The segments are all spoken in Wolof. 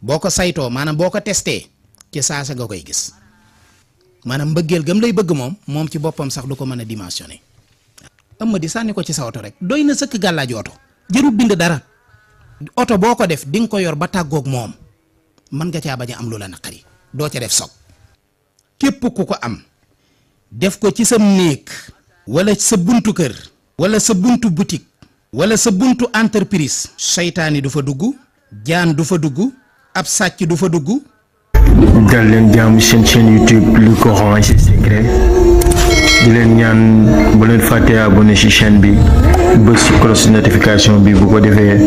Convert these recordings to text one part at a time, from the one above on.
boko sayto manam boko testé ci saasa nga koy gis manam mbeugel gam lay bëgg mom ci bopam sax du ko mëna dimensioner amma di sanni ko ci sa auto rek doyna sëkk gàllaaji auto jëru bind dara auto boko def ding ko yor ba tagok mom man nga ca baña am lu la naqari do ca def sok képp ku ko am def ko ci sa néeg wala sa buntu kër wala sa buntu boutique wala sa buntu entreprise seytaane du fa dugg jaan du fa dugg ab sàcc du fa dugg. dal leen jaamu seen chaîne YouTube Le Coran et ses secrets di leen ñaan bu leen fàtte abonné ci chaîne bi bës ci cloche notification bi bu ko defee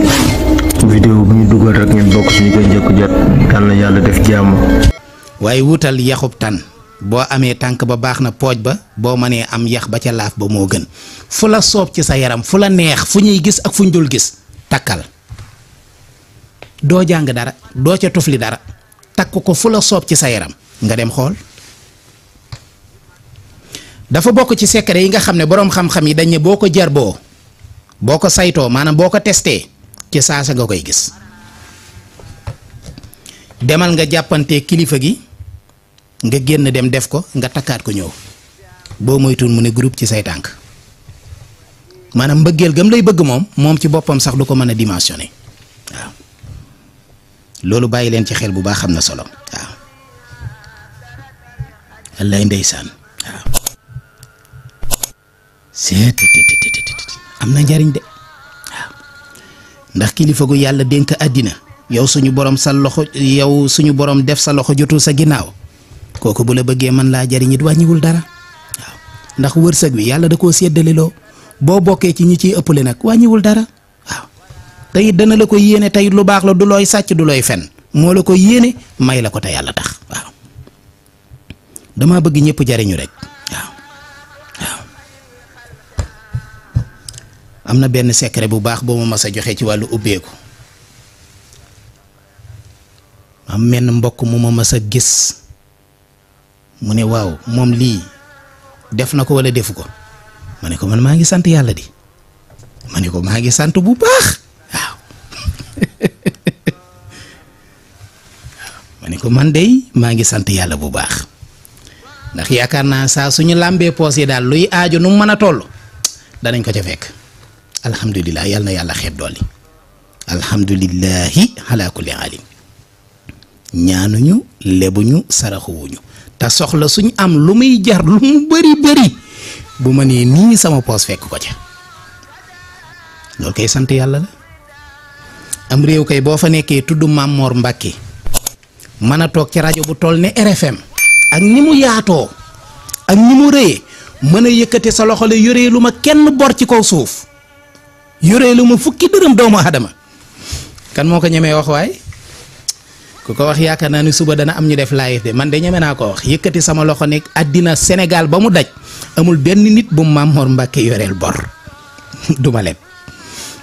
vidéo bu ñu dugal rek ngeen bokk suñu koy njëkk jot yal na yàlla def jàmm. waaye wutal yaxub tan boo amee tànk ba baax na pooj ba boo mënee am yax ba ca laaf ba moo gën fu la soob ci sa yaram fu la neex fu ñuy gis ak fu ñu dul gis takkal doo jàng dara doo ca tufli dara takk ko fu la soob ci sa yaram nga dem xool dafa bokk ci secret yi nga xam ne boroom xam-xam yi dañ ne boo ko jarboo boo ko saytoo maanaam boo ko testé ci saasa nga koy gis demal nga jàppante kilifa gi nga génn dem def ko nga takkaat ko ñëw boo moytuwul mu ne groupe ci say tànk maanaam mbëggeel gam lay bëgg moom ci boppam sax du ko mën a dimensioner waaw loolu bàyyi leen ci xel bu baax xam na solo waaw wallaay ndeysaan waaw seet am na njariñ de waaw ndax kilifa gu yàlla dénk àddina yow suñu borom sa loxo yow suñu borom def sa loxo jotul sa ginnaaw kooku bu la bëggee man laa jariñ it wàññiwul dara waaw ndax wërsëg wi yàlla da koo séddaleloo boo bokkee ci ñi ciy ëppale nag wàññiwul dara waaw te it dana la ko yéene tey lu baax la du looy sàcc du looy fen moo la ko yéene may la ko te yàlla tax waaw dama bëgg ñëpp jariñu rek waaw waaw am na benn secret bu baax boo ma mas a joxe ci wàllu ubbeeku am menn mbokk mu ma mas a gis mu ne waaw moom lii def na ko wala defu ko ma ne ko man maa ngi sant yàlla di ma ne ko maa ngi sant bu baax waaw ma ne ko man dey maa ngi sant yàlla bu baax ndax yaakaar naa saa suñu làmbee poos yi daal luy aajo nu mu mën a toll danañ ko ca fekk alhamdulilah yàlla na yàlla xeeb dolli alhamdulilahi ala kulli alim ñaanuñu lebuñu saraxuwuñu te soxla suñ am lu muy jar lu mu bari bu ma nee nii sama poos fekk ko ca loolu kay sant yàlla la am réew kay boo fa nekkee tudd Maam Mor Mbàkke mën a toog ci rajo bu toll ne RFM ak ni mu yaatoo ak ni mu rëyee mën a yëkkate sa loxo la yoree lu ma kenn bor ci kaw suuf yoree lu ma fukki dërëm doomu aadama kan moo ko ñemee wax waay ku ko wax yaakaar naa ni suba dana am ñu def live de man de ñeme naa ko wax yëkkati sama loxo nekk àddina Sénégal ba mu daj amul benn nit bu Maam Mor Mbàkke yoreel bor duma leb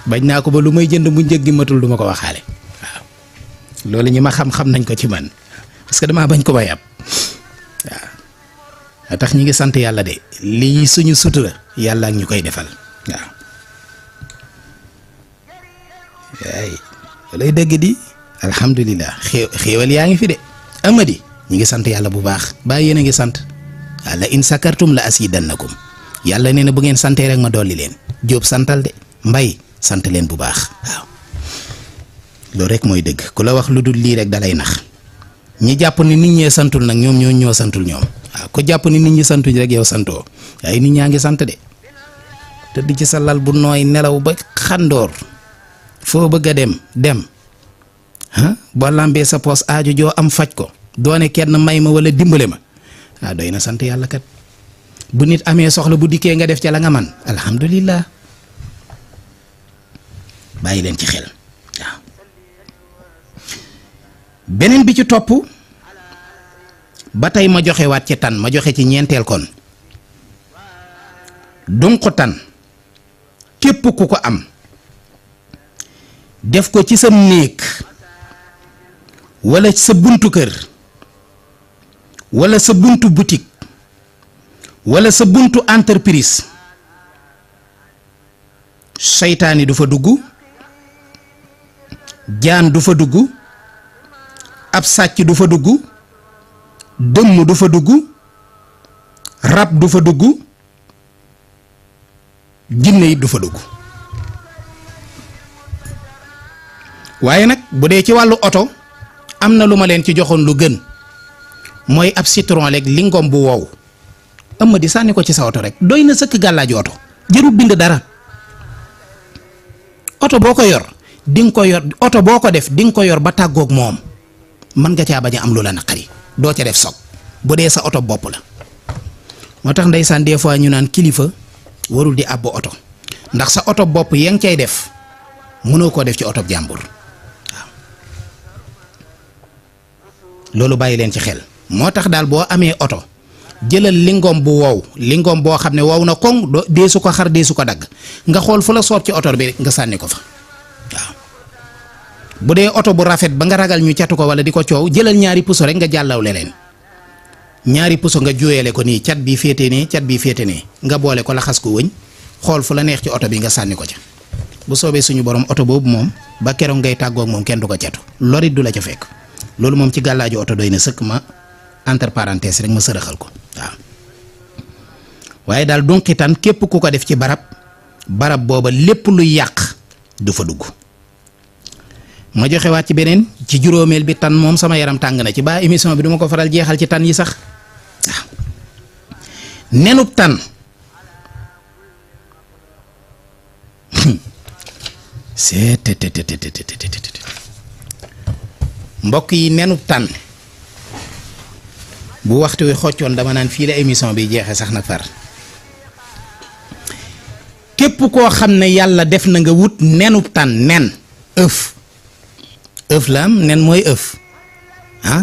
bañ naa ko ba lu may jënd mu njëg gi matul duma ko waxaale waaw loolu ñi ma xam-xam nañ ko ci man parce que damaa bañ ko ba yàpp waaw tax ñi ngi sant yàlla de lii suñu sutura yàlla ak ñu koy defal waaw ay lay dëgg di alhamdulilah xéewal yaa ngi fi de amadi ñi ngi sant yàlla bu baax bàyyi yéen a ngi sant la in sakartum la asidannakum yàlla nee na bu ngeen santee rek ma dolli leen jóob santal de mbay sant leen bu baax waaw loolu rek mooy dëgg ku la wax lu dul lii rek dalay nax ñi jàpp ni nit ñee santul nag ñoom ñoo santul ñoom waaw ku jàpp ni nit ñi santuñ rek yow santoo waaye nit ñaa ngi sant de tëdd ci sa lal bu nooy nelaw ba xandoor foo bëgg a dem boo lambee sa poos aaju joo am faj ko doone kenn may ma wala dimbale ma waaw doy na sant yàlla kat bu nit amee soxla bu dikkee nga def ca la nga man alhamdulillah bàyyi leen ci xel waaw beneen bi ci topp ba tey ma joxe waat ci tan ma joxe ci ñeenteel kon dunq tan képp ku ko am def ko ci sa néeg wala sa buntu kër wala sa buntu boutique wala sa buntu entreprise seytaani du fa dugg jaan du fa dugg ab sàcc du fa dugg, dëmm du fa dugg, rab du fa dugg, jinne yi du fa dugg. waaye nag bu dee ci wàllu oto am na lu ma leen ci joxoon lu gën, mooy ab citron leeg lingom bu wow ëmma di sànni ko ci sa oto rek doy na sëkk gàllaaju oto, jërul bind dara. oto boo ko yor di nga ko yor, oto boo ko def di nga ko yor ba tàggoog moom, mën nga caa bañ a am lu la naqari, doo ca def soog bu dee sa oto bopp la. moo tax ndeysaan des fois ñu naan kilifa warul di àbb oto, ndax sa oto bopp yaa ngi cay def mënoo koo def ci oto jàmbur. waaw loolu bàyyi leen ci xel. moo tax daal boo amee oto jëlal lingom bu wow, lingom boo xam ne wow na koŋ dee su ko xar dee su ko dagg, nga xool fu la soob ci oto bi nga sànni ko fa. waaw bu dee oto bu rafet ba nga ragal ñu catu ko wala di ko coow, jëlal ñaari puso rek nga jàllawle leen, ñaari puso nga jooyale ko nii, cat bi féete nee cat bi féete nee, nga boole ko laxas ko wëñ, xool fu la neex ci oto bi nga sànni ko ca. bu soobee suñu borom oto boobu moom ba keroog ngay tàggoog moom kenn du ko catu, lorit du la ca fekk. loolu moom ci gàllaaju oto doy na sëkk, ma entre parenthèse rek ma sërëxal ko. waaw waaye daal dunqitan képp ku ko def ci barab booba lépp lu yàq du fa dugg. ma joxewaat ci beneen, ci juróomeel bi tan moom sama yaram tàng na ci, ba émission bi duma ko faral jeexal ci tan yi sax. waaw nenub tan mbokk yi, nenub tan bu waxtu wi xoccoon dama naan fii la émission bi jeexe sax nag far. képp koo xam ne yàlla def na nga wut nenub tan, nen ëf la am, nen mooy ëf ah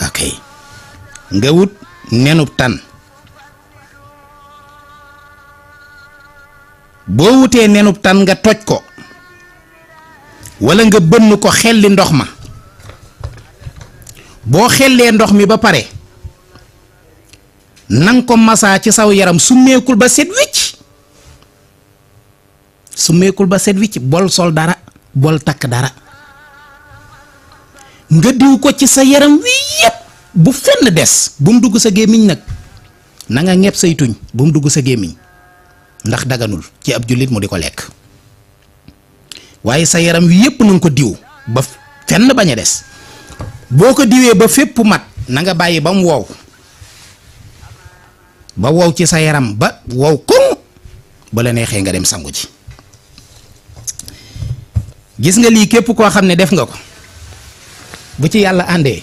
ok, nga wut nenub tan. boo wutee nenub tan nga toj ko wala nga bënn ko xelli ndox ma. boo xellee ndox mi ba pare nang ko masaa ci saw yaram, summeekul ba set wicc, summeekul ba set wicc, bol sol dara, bol takk dara, nga diw ko ci sa yaram wi yépp, bu fenn des, bu mu dugg sa gémmiñ nag, na nga ñepp say tuñ, bu mu dugg sa gémmiñ, ndax daganul ci ab jullit mu di ko lekk. waaye sa yaram wi yépp na nga ko diw ba fenn bañ a des. boo ko diwee ba fépp mat, na nga bàyyi ba mu wow, ba wow ci sa yaram ba wow koŋ, ba la neexee nga dem sangu ji. gis nga lii képp koo xam ne def nga ko, bu ci yàlla àndee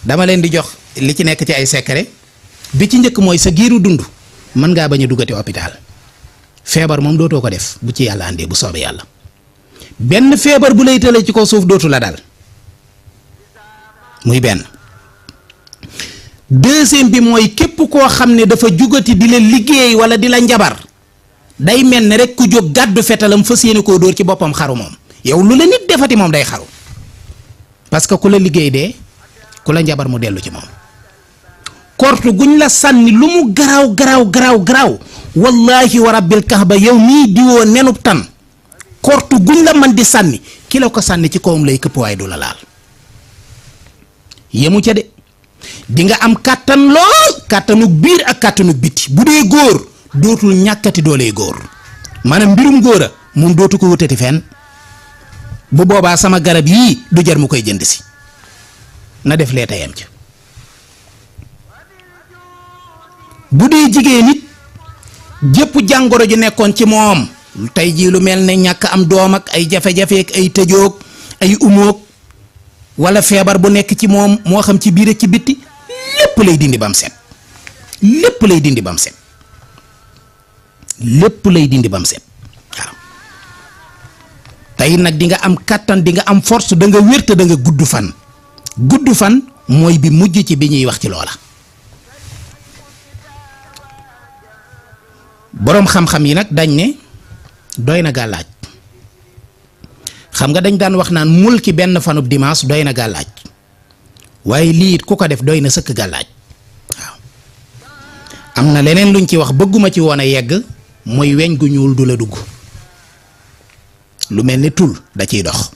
dama leen di jox li ci nekk ci ay secret. bi ci njëkk mooy sa giiru dund mën ngaa bañ a duggati hôpital, feebar moom dootoo ko def bu ci yàlla àndee, bu soobee yàlla. benn feebar bu lay tëlee ci kaw suuf dootu la dal, muy benn. deuxième bi mooy képp koo xam ne dafa jugati di la liggéey wala di la njabar, day mel ne rek ku jóg gàddu fetalam fas yéene koo dóor ci boppam xaru moom. yow lu la nit defati moom day xaru, parce que ku la liggéey dee, ku la njabar mu dellu ci moom. kortu guñ la sànni lu mu garaaw wallahi wa rabbil kahba, yow mii diwoo nenub tan, kortu guñ la man di sànni, ki la ko sànni ci kawam lay këpp waaye du la laal. yemu ca de, di nga am kàttan lool, kàttanug biir ak kàttanug biti. bu dee góor dootul ñàkkati dooley góor, maanaam mbirum góor a moom dootu ko wutati fenn. bu boobaa sama garab yii du jar mu koy jënd si, na def lee tayam ca. bu dee jigéen nit, jëpp jàngoro ji nekkoon ci moom, tey jii lu mel ne ñàkk am doom ak ay jafe-jafe ak ay tëjoog ay umoog, wala feebar bu nekk ci moom, moo xam ci biir ak ci bitti, lépp lay dindi bam set, lépp lay dindi bam set, lépp lay dindi bam set. waaw tey nag di nga am kàttan, di nga am force, da nga wér te da nga gudd fan. gudd fan mooy bi mujj ci bi ñuy wax ci loola. boroom xam-xam yi nag dañ ne doy na gàllaaj. xam nga dañ daan wax naan mulki benn fanub dimanche doy na gàllaaj, waaye lii it ku ko def doy na sëkk gàllaaj. waaw am na leneen luñ ci wax, bëgguma ci woon a yegg, mooy weñ gu ñuul du la dugg, lu mel ni tul da ciy dox.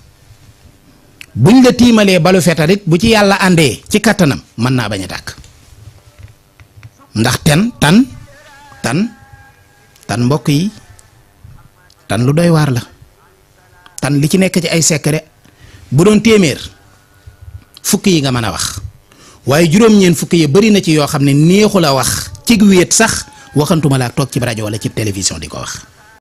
buñ la tiimalee balu fetarit bu ci yàlla àndee ci kattanam mën naa bañ a tàkk ndax tan mbokk yi tan lu doy waar la tan li ci nekk ci ay secret bu doon téeméer fukk yi nga mën a wax waaye juróom-ñeent fukk yi bari na ci yoo xam ne neexu la wax ci wéet sax waxantuma laa toog ci rajo wala ci télévision di ko wax